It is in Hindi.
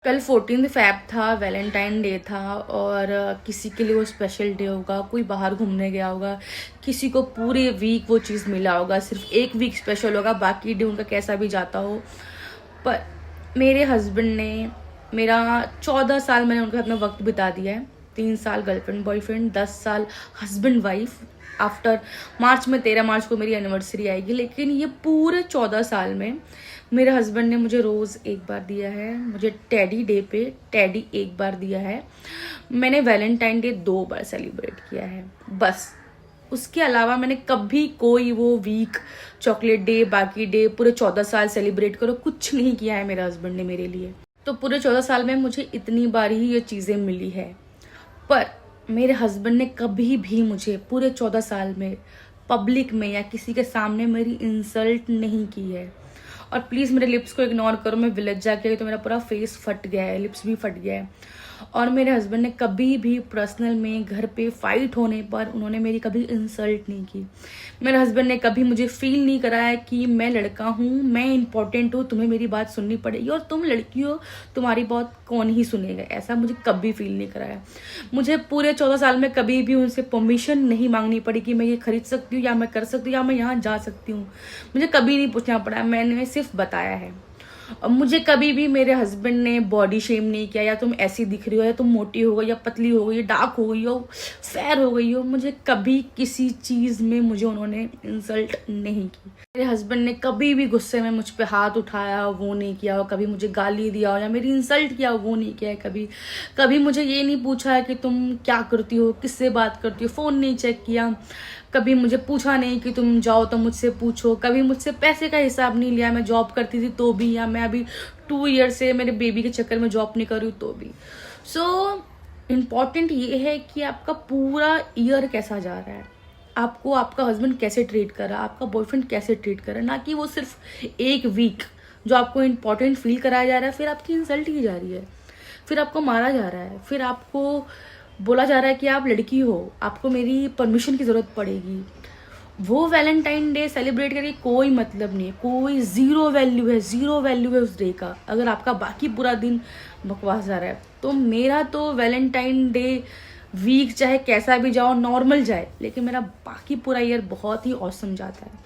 कल 14 फ़ैब था, वैलेंटाइन डे था और किसी के लिए वो स्पेशल डे होगा, कोई बाहर घूमने गया होगा, किसी को पूरे वीक वो चीज़ मिला होगा, सिर्फ एक वीक स्पेशल होगा, बाकी डे उनका कैसा भी जाता हो। पर मेरे हस्बैंड ने मेरा 14 साल मैंने उनके साथ में वक्त बिता दिया है। 3 साल गर्लफ्रेंड बॉयफ्रेंड, 10 साल हस्बैंड वाइफ। आफ्टर मार्च में 13 मार्च को मेरी एनिवर्सरी आएगी, लेकिन ये पूरे 14 साल में मेरे हस्बैंड ने मुझे रोज़ एक बार दिया है, मुझे टेडी डे पे टेडी एक बार दिया है, मैंने वैलेंटाइन डे 2 बार सेलिब्रेट किया है बस। उसके अलावा मैंने कभी कोई वो वीक चॉकलेट डे, बाकी डे, पूरे 14 साल सेलिब्रेट करो, कुछ नहीं किया है मेरे हस्बैंड ने मेरे लिए। तो पूरे 14 साल में मुझे इतनी बार ही ये चीज़ें मिली है, पर मेरे हस्बैंड ने कभी भी मुझे पूरे 14 साल में पब्लिक में या किसी के सामने मेरी इंसल्ट नहीं की है। और प्लीज़ मेरे लिप्स को इग्नोर करो, मैं विलेज जाके आई तो मेरा पूरा फेस फट गया है, लिप्स भी फट गया है। और मेरे हस्बैंड ने कभी भी पर्सनल में घर पे फाइट होने पर उन्होंने मेरी कभी इंसल्ट नहीं की। मेरे हस्बैंड ने कभी मुझे फील नहीं कराया कि मैं लड़का हूँ, मैं इंपॉर्टेंट हूँ, तुम्हें मेरी बात सुननी पड़ेगी और तुम लड़की हो, तुम्हारी बात कौन ही सुनेगा, ऐसा मुझे कभी फील नहीं कराया। मुझे पूरे 14 साल में कभी भी उनसे परमिशन नहीं मांगनी पड़ी कि मैं ये खरीद सकती हूँ या मैं कर सकती हूँ या मैं यहाँ जा सकती हूँ। मुझे कभी नहीं पूछना पड़ा, मैंने सिर्फ बताया है। और मुझे कभी भी मेरे हस्बैंड ने बॉडी शेम नहीं किया, या तुम ऐसी दिख रही हो, या तुम मोटी हो गई, या पतली हो गई, या डार्क हो गई हो, फेयर हो गई हो, मुझे कभी किसी चीज़ में मुझे उन्होंने इंसल्ट नहीं की। मेरे हस्बैंड ने कभी भी गुस्से में मुझ पे हाथ उठाया वो नहीं किया हो, कभी मुझे गाली दिया हो या मेरी इंसल्ट किया हो वो नहीं किया है कभी। कभी मुझे ये नहीं पूछा है कि तुम क्या करती हो, किससे बात करती हो, फ़ोन नहीं चेक किया। कभी मुझे पूछा नहीं कि तुम जाओ तो मुझसे पूछो। कभी मुझसे पैसे का हिसाब नहीं लिया, मैं जॉब करती थी तो भी, या मैं अभी 2 ईयर से मेरे बेबी के चक्कर में जॉब नहीं कर रही हूँ तो भी। सो इम्पॉर्टेंट ये है कि आपका पूरा ईयर कैसा जा रहा है, आपको आपका हस्बैंड कैसे ट्रीट कर रहा है, आपका बॉयफ्रेंड कैसे ट्रीट कर रहा है, ना कि वो सिर्फ एक वीक जो आपको इम्पॉर्टेंट फील कराया जा रहा है, फिर आपकी इंसल्ट की जा रही है, फिर आपको मारा जा रहा है, फिर आपको बोला जा रहा है कि आप लड़की हो, आपको मेरी परमिशन की ज़रूरत पड़ेगी। वो वैलेंटाइन डे सेलिब्रेट करके कोई मतलब नहीं है, कोई ज़ीरो वैल्यू है उस डे का, अगर आपका बाकी पूरा दिन बकवास जा रहा है। तो मेरा तो वैलेंटाइन डे वीक चाहे कैसा भी जाओ, नॉर्मल जाए, लेकिन मेरा बाकी पूरा ईयर बहुत ही ऑसम जाता है।